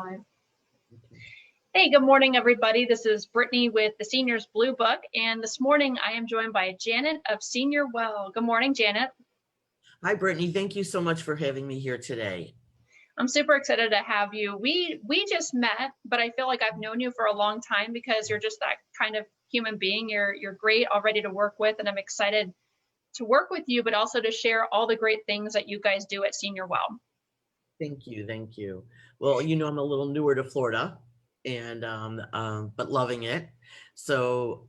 live. Hey, good morning, everybody. This is Brittany with the Seniors Blue Book, and this morning I am joined by Janet of Seniorwell. Good morning, Janet. Hi, Brittany. Thank you so much for having me here today. I'm super excited to have you. We just met, but I feel like I've known you for a long time because you're just that kind of human being. You're great, already to work with, and I'm excited to work with you, but also to share all the great things that you guys do at Seniorwell. Thank you. Thank you. Well, you know, I'm a little newer to Florida, and but loving it. So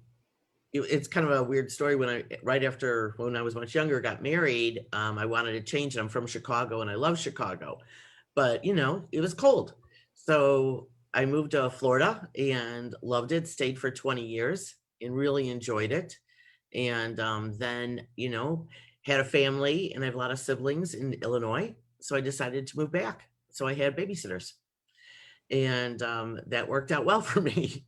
it's kind of a weird story. Right after when I was much younger, got married, I wanted to change it. I'm from Chicago, and I love Chicago, but you know, it was cold, so I moved to Florida and loved it. Stayed for 20 years and really enjoyed it. And then, you know, had a family, and I have a lot of siblings in Illinois, so I decided to move back. So I had babysitters, and that worked out well for me.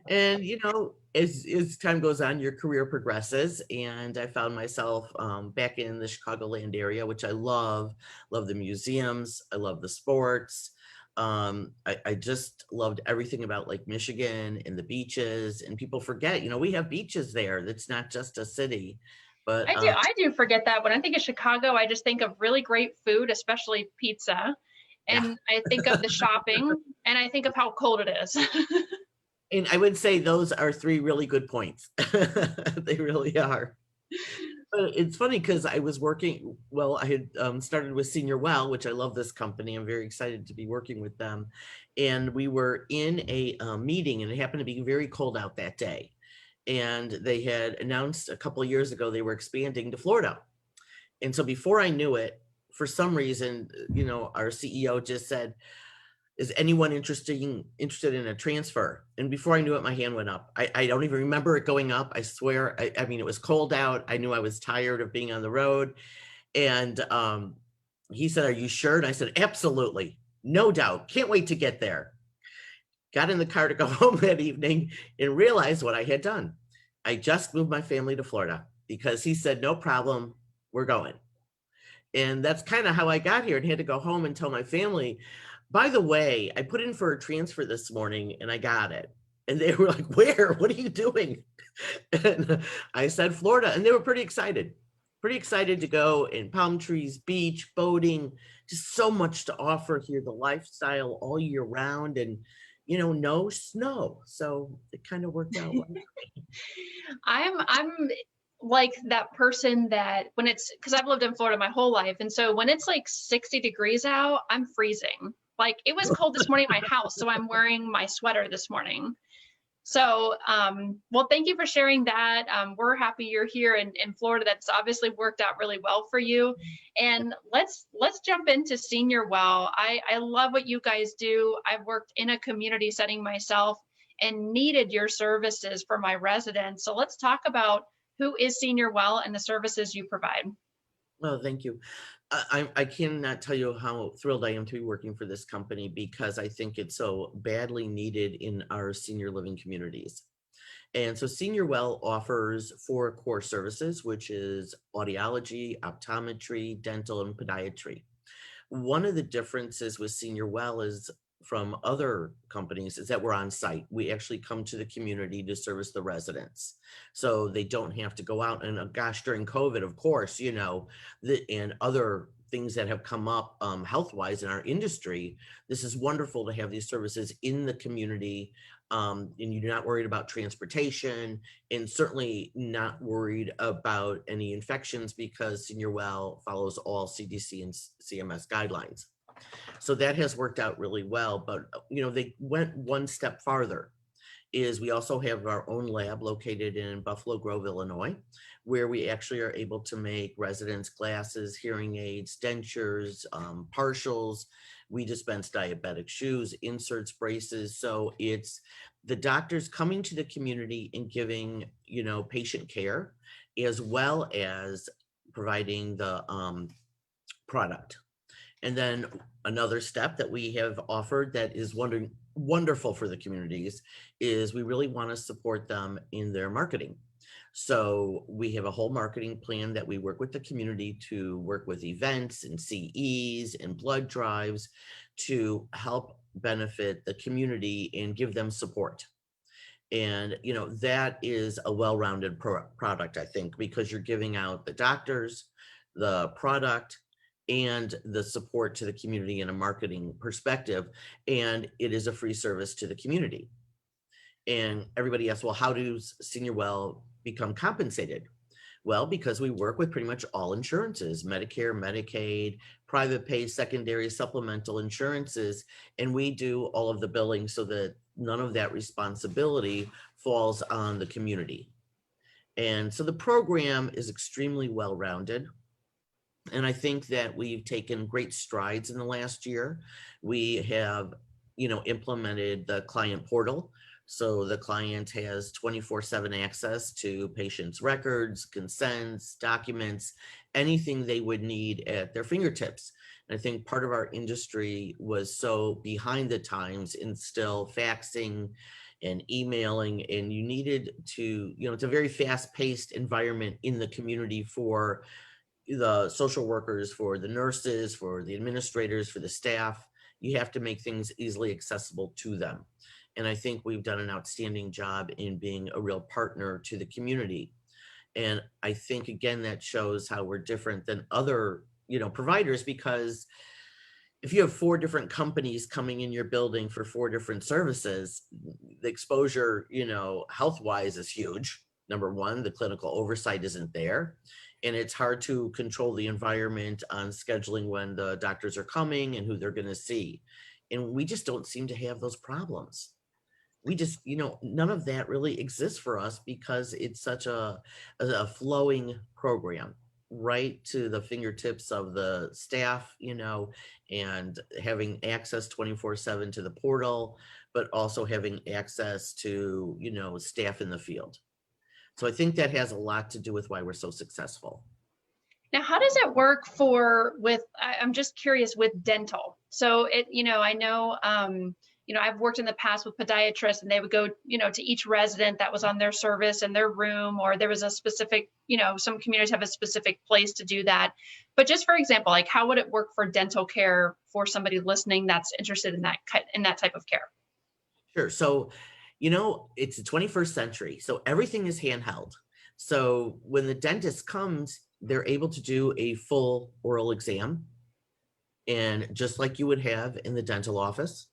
And you know, as time goes on, your career progresses, and I found myself back in the Chicagoland area, which I love. Love the museums. I love the sports. I just loved everything about Lake Michigan and the beaches. And people forget, you know, we have beaches there. That's not just a city. But I do forget that. When I think of Chicago, I just think of really great food, especially pizza. And yeah. I think of the shopping, and I think of how cold it is. And I would say those are three really good points. They really are. But it's funny because I was working, well, I had started with Seniorwell, which I love this company. I'm very excited to be working with them. And we were in a meeting, and it happened to be very cold out that day. And they had announced a couple of years ago they were expanding to Florida. And so before I knew it, for some reason, you know, our CEO just said, is anyone interested in a transfer? And before I knew it, my hand went up. I don't even remember it going up. I swear. I mean, it was cold out. I knew I was tired of being on the road. And he said, are you sure? And I said, absolutely. No doubt. Can't wait to get there. Got in the car to go home that evening and realized what I had done. I just moved my family to Florida because he said, no problem, we're going. And that's kind of how I got here, and had to go home and tell my family, by the way, I put in for a transfer this morning and I got it. And they were like, where? What are you doing? And I said, Florida. And they were pretty excited to go in palm trees, beach, boating, just so much to offer here, the lifestyle all year round, and, you know, no snow. So it kind of worked out well. I'm like that person that when it's, because I've lived in Florida my whole life. And so when it's like 60 degrees out, I'm freezing. Like it was cold this morning in my house, so I'm wearing my sweater this morning. So, well, thank you for sharing that. We're happy you're here in Florida. That's obviously worked out really well for you. And let's jump into Seniorwell. I love what you guys do. I've worked in a community setting myself and needed your services for my residents. So let's talk about who is Seniorwell and the services you provide. Oh, thank you. I cannot tell you how thrilled I am to be working for this company, because I think it's so badly needed in our senior living communities. And so Seniorwell offers 4 core services, which is audiology, optometry, dental, and podiatry. One of the differences with Seniorwell is from other companies is that we're on site. We actually come to the community to service the residents. So they don't have to go out, and gosh, during COVID, of course, you know, and other things that have come up health-wise in our industry, this is wonderful to have these services in the community. And you're not worried about transportation, and certainly not worried about any infections, because Seniorwell follows all CDC and CMS guidelines. So that has worked out really well. But, you know, they went one step farther. Is we also have our own lab located in Buffalo Grove, Illinois, where we actually are able to make residents glasses, hearing aids, dentures, partials. We dispense diabetic shoes, inserts, braces. So it's the doctors coming to the community and giving, you know, patient care, as well as providing the product. And then another step that we have offered that is wonderful for the communities is we really want to support them in their marketing. So we have a whole marketing plan that we work with the community to work with events and CEs and blood drives to help benefit the community and give them support. And, that is a well-rounded product, I think, because you're giving out the doctors, the product, and the support to the community in a marketing perspective. And it is a free service to the community. And everybody asks, well, how does Seniorwell become compensated? Well, because we work with pretty much all insurances, Medicare, Medicaid, private pay, secondary, supplemental insurances, and we do all of the billing so that none of that responsibility falls on the community. And so the program is extremely well-rounded. And I think that we've taken great strides in the last year. We have, implemented the client portal. So the client has 24/7 access to patients' records, consents, documents, anything they would need at their fingertips. And I think part of our industry was so behind the times in still faxing and emailing, and you needed to, it's a very fast-paced environment in the community for the social workers, for the nurses, for the administrators, for the staff. You have to make things easily accessible to them. And I think we've done an outstanding job in being a real partner to the community. And I think, again, that shows how we're different than other, providers, because if you have 4 different companies coming in your building for 4 different services, the exposure, health-wise is huge. Number one, the clinical oversight isn't there. And it's hard to control the environment on scheduling when the doctors are coming and who they're going to see. And we just don't seem to have those problems. We just, none of that really exists for us because it's such a flowing program right to the fingertips of the staff, and having access 24/7 to the portal, but also having access to, staff in the field. So I think that has a lot to do with why we're so successful. Now, how does it work I'm just curious with dental. So I know, I've worked in the past with podiatrists, and they would go, to each resident that was on their service in their room, or there was a specific, some communities have a specific place to do that. But just for example, like how would it work for dental care for somebody listening that's interested in that type of care? Sure. So, it's the 21st century, so everything is handheld. So when the dentist comes, they're able to do a full oral exam. And just like you would have in the dental office,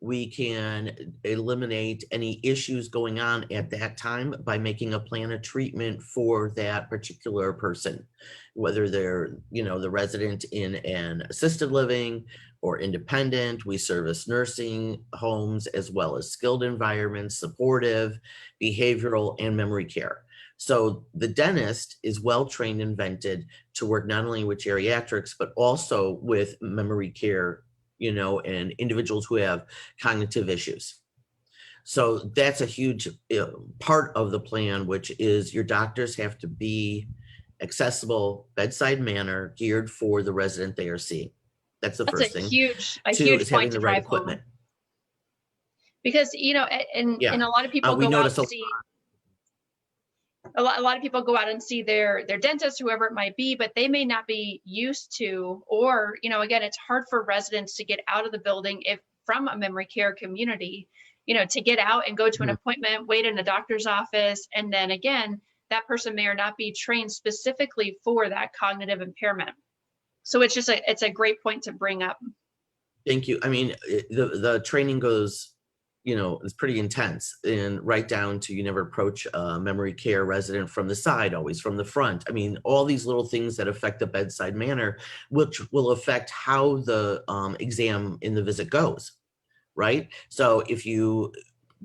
we can eliminate any issues going on at that time by making a plan of treatment for that particular person, whether they're, the resident in an assisted living or independent. We service nursing homes as well as skilled environments, supportive, behavioral, and memory care. So the dentist is well trained and invented to work not only with geriatrics, but also with memory care, and individuals who have cognitive issues. So that's a huge part of the plan, which is your doctors have to be accessible, bedside manner, geared for the resident they are seeing. That's the That's first thing. a Two huge is having point to the right drive equipment. home. Because, and Yeah. a lot of people We go out notice and see, a lot of people go out and see their dentist, whoever it might be, but they may not be used to, or, again, it's hard for residents to get out of the building if from a memory care community, to get out and go to an appointment, wait in a doctor's office. And then again, that person may or not be trained specifically for that cognitive impairment. So it's just it's a great point to bring up. Thank you. I mean, the training goes, it's pretty intense, and right down to you never approach a memory care resident from the side, always from the front. I mean, all these little things that affect the bedside manner, which will affect how the exam in the visit goes, right? So if you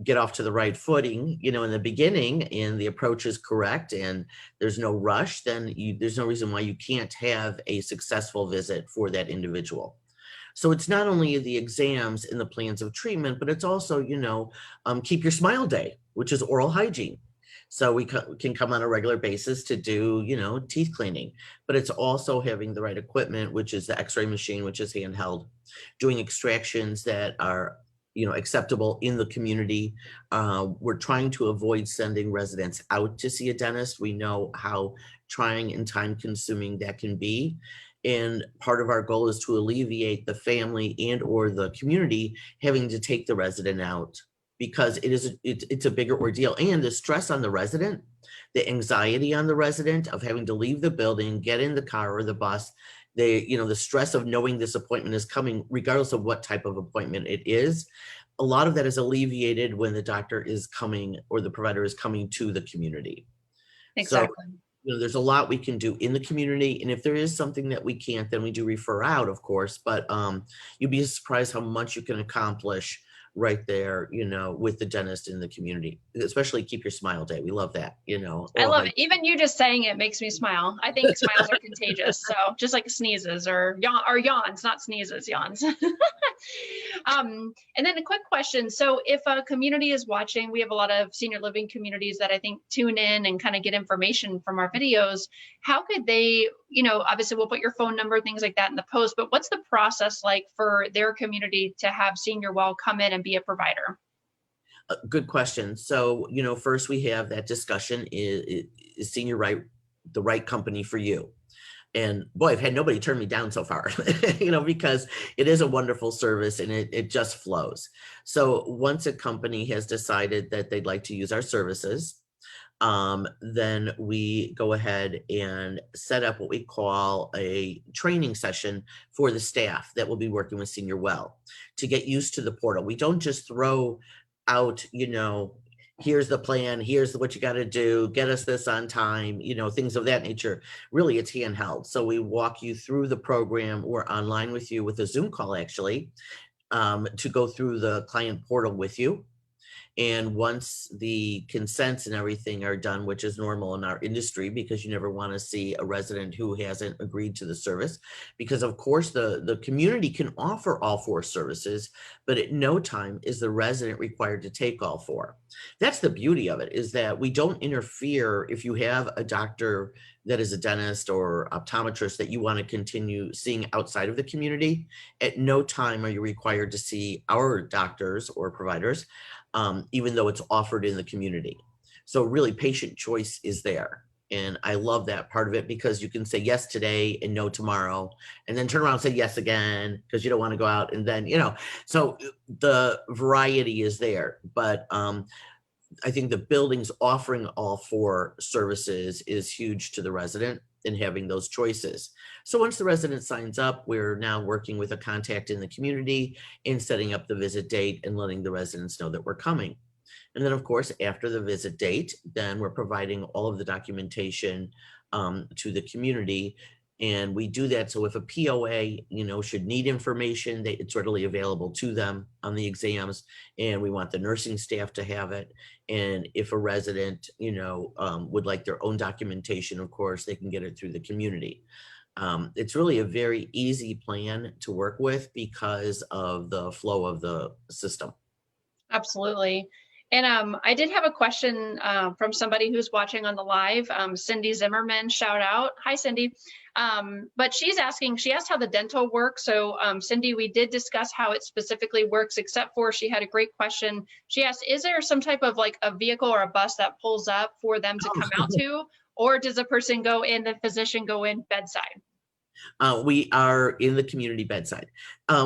get off to the right footing, in the beginning, and the approach is correct, and there's no rush, then there's no reason why you can't have a successful visit for that individual. So it's not only the exams and the plans of treatment, but it's also, keep your smile day, which is oral hygiene. So we can come on a regular basis to do, teeth cleaning, but it's also having the right equipment, which is the x-ray machine, which is handheld, doing extractions that are acceptable in the community. We're trying to avoid sending residents out to see a dentist. We know how trying and time consuming that can be. And part of our goal is to alleviate the family and or the community having to take the resident out, because it's a bigger ordeal, and the stress on the resident, the anxiety on the resident of having to leave the building, get in the car or the bus, the stress of knowing this appointment is coming, regardless of what type of appointment it is. A lot of that is alleviated when the doctor is coming or the provider is coming to the community. So, Exactly. there's a lot we can do in the community. And if there is something that we can't, then we do refer out, of course. But you'd be surprised how much you can accomplish right there, with the dentist in the community, especially Keep Your Smile Day. We love that, I love it. Even you just saying it makes me smile. I think smiles are contagious. So just like sneezes or yawns, not sneezes, yawns. And then a quick question. So if a community is watching, we have a lot of senior living communities that I think tune in and kind of get information from our videos. How could they, obviously we'll put your phone number, things like that in the post, but what's the process like for their community to have Seniorwell come in and be a provider? Good question. So, first we have that discussion, is Senior the right company for you? And boy, I've had nobody turn me down so far, because it is a wonderful service and it just flows. So once a company has decided that they'd like to use our services, then we go ahead and set up what we call a training session for the staff that will be working with Seniorwell to get used to the portal. We don't just throw out, here's the plan, here's what you got to do, get us this on time, things of that nature. Really, it's handheld. So we walk you through the program. We're online with you with a Zoom call, actually, to go through the client portal with you. And once the consents and everything are done, which is normal in our industry, because you never want to see a resident who hasn't agreed to the service, because of course the community can offer all 4 services, but at no time is the resident required to take all 4. That's the beauty of it, is that we don't interfere. If you have a doctor that is a dentist or optometrist that you want to continue seeing outside of the community, at no time are you required to see our doctors or providers, even though it's offered in the community. So really, patient choice is there. And I love that part of it, because you can say yes today and no tomorrow, and then turn around and say yes again because you don't want to go out. And then, so the variety is there. But I think the buildings offering all 4 services is huge to the resident in having those choices. So once the resident signs up, we're now working with a contact in the community in setting up the visit date and letting the residents know that we're coming. And then, of course, after the visit date, then we're providing all of the documentation to the community. And we do that so if a POA, should need information, it's readily available to them on the exams, and we want the nursing staff to have it. And if a resident, would like their own documentation, of course, they can get it through the community. It's really a very easy plan to work with because of the flow of the system. Absolutely. And I did have a question from somebody who's watching on the live, Cindy Zimmerman, shout out. Hi, Cindy. But she asked how the dental works. So Cindy, we did discuss how it specifically works, except for she had a great question. She asked, is there some type of like a vehicle or a bus that pulls up for them to come out to, or does a person go in, the physician go in bedside? We are in the community bedside.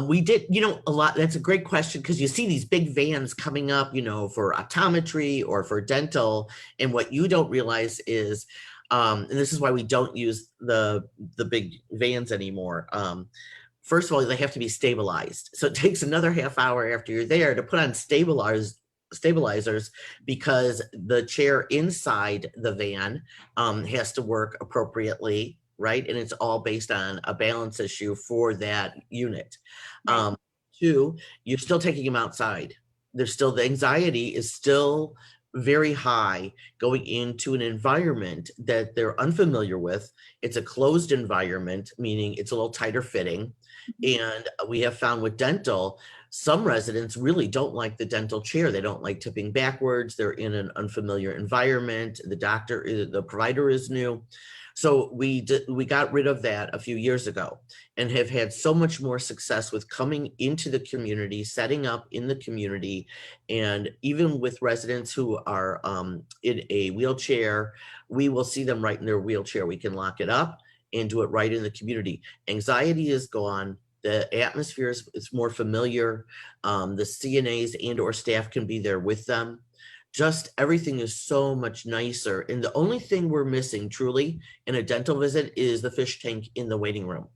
We did, a lot. That's a great question, because you see these big vans coming up, for optometry or for dental. And what you don't realize is, and this is why we don't use the big vans anymore. First of all, they have to be stabilized. So it takes another half hour after you're there to put on stabilizers, because the chair inside the van has to work appropriately. Right. And it's all based on a balance issue for that unit. Right. 2, you're still taking them outside. There's still, the anxiety is still very high going into an environment that they're unfamiliar with. It's a closed environment, meaning it's a little tighter fitting. And we have found with dental, some residents really don't like the dental chair. They don't like tipping backwards. They're in an unfamiliar environment. The provider is new. So we got rid of that a few years ago and have had so much more success with coming into the community, setting up in the community, and even with residents who are in a wheelchair, we will see them right in their wheelchair. We can lock it up and do it right in the community. Anxiety is gone. The atmosphere is more familiar. The CNAs and or staff can be there with them. Just everything is so much nicer. And the only thing we're missing truly in a dental visit is the fish tank in the waiting room.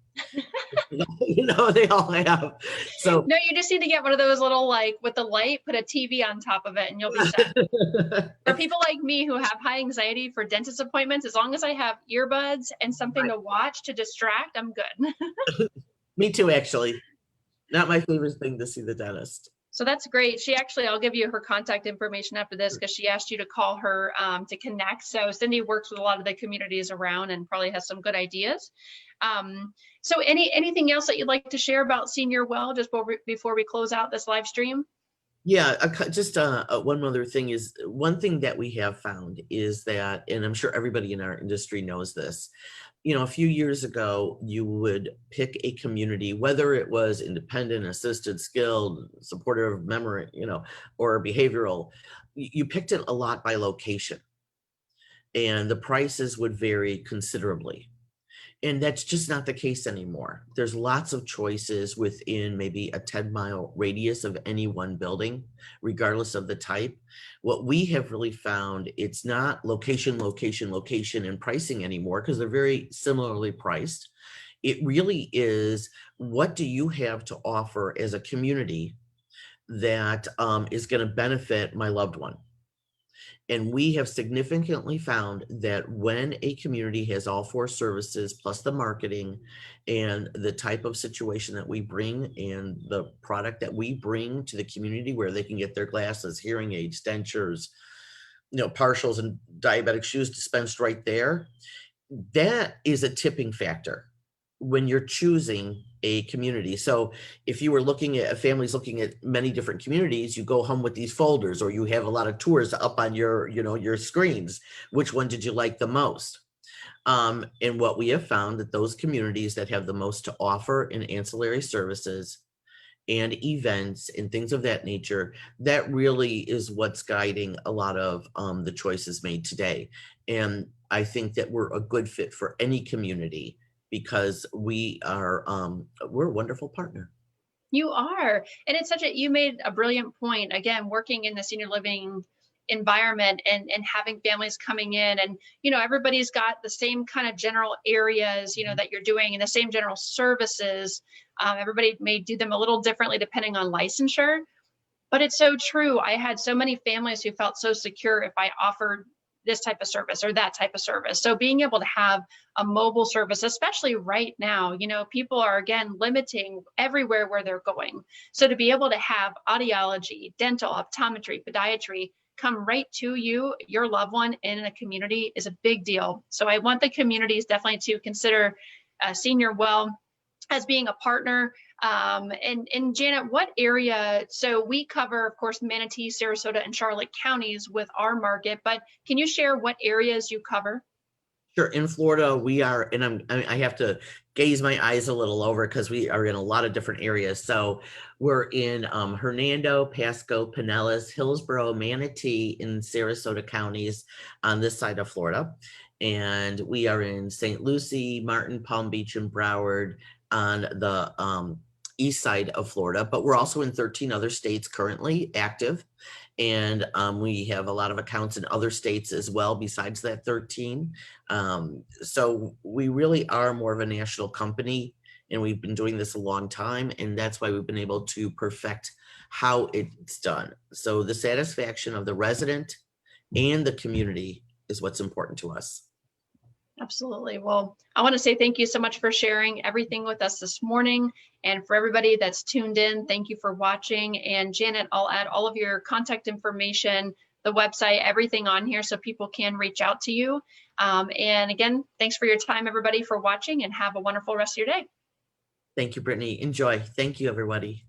They all have. So No, you just need to get one of those little, like with the light, put a TV on top of it and you'll be set. For people like me who have high anxiety for dentist appointments, as long as I have earbuds and something to watch to distract, I'm good. Me too, actually. Not my favorite thing to see the dentist. So that's great. She actually, I'll give you her contact information after this because she asked you to call her to connect. So Cindy works with a lot of the communities around and probably has some good ideas. So anything else that you'd like to share about Seniorwell just before we close out this live stream? Yeah, just one other thing is, one thing that we have found is that, and I'm sure everybody in our industry knows this, a few years ago, you would pick a community, whether it was independent, assisted, skilled, supportive, memory, or behavioral, you picked it a lot by location, and the prices would vary considerably. And that's just not the case anymore. There's lots of choices within maybe a 10-mile radius of any one building, regardless of the type. What we have really found, it's not location, location, location, and pricing anymore, because they're very similarly priced. It really is, what do you have to offer as a community that is going to benefit my loved one? And we have significantly found that when a community has all 4 services, plus the marketing and the type of situation that we bring and the product that we bring to the community, where they can get their glasses, hearing aids, dentures, partials and diabetic shoes dispensed right there, that is a tipping factor when you're choosing a community. So if you were looking at, a family's looking at many different communities, you go home with these folders, or you have a lot of tours up on your, your screens. Which one did you like the most? And what we have found, that those communities that have the most to offer in ancillary services and events and things of that nature, that really is what's guiding a lot of the choices made today. And I think that we're a good fit for any community, because we're a wonderful partner. You are. And it's you made a brilliant point, again, working in the senior living environment and having families coming in, and everybody's got the same kind of general areas that you're doing, and the same general services. Everybody may do them a little differently depending on licensure, but it's so true. I had so many families who felt so secure if I offered this type of service or that type of service. So being able to have a mobile service, especially right now, people are again limiting everywhere where they're going. So to be able to have audiology, dental, optometry, podiatry come right to you, your loved one in a community, is a big deal. So I want the communities definitely to consider Seniorwell as being a partner. And Janet, what area, so we cover, of course, Manatee, Sarasota, and Charlotte counties with our market, but can you share what areas you cover? Sure. In Florida, we are, and I have to gaze my eyes a little over, because we are in a lot of different areas. So we're in Hernando, Pasco, Pinellas, Hillsborough, Manatee, in Sarasota counties on this side of Florida. And we are in St. Lucie, Martin, Palm Beach, and Broward on the east side of Florida, but we're also in 13 other states currently active. And we have a lot of accounts in other states as well, besides that 13. So we really are more of a national company, and we've been doing this a long time. And that's why we've been able to perfect how it's done. So the satisfaction of the resident and the community is what's important to us. Absolutely. Well, I want to say thank you so much for sharing everything with us this morning. And for everybody that's tuned in, thank you for watching. And Janet, I'll add all of your contact information, the website, everything on here so people can reach out to you. And again, thanks for your time, everybody, for watching, and have a wonderful rest of your day. Thank you, Brittany. Enjoy. Thank you, everybody.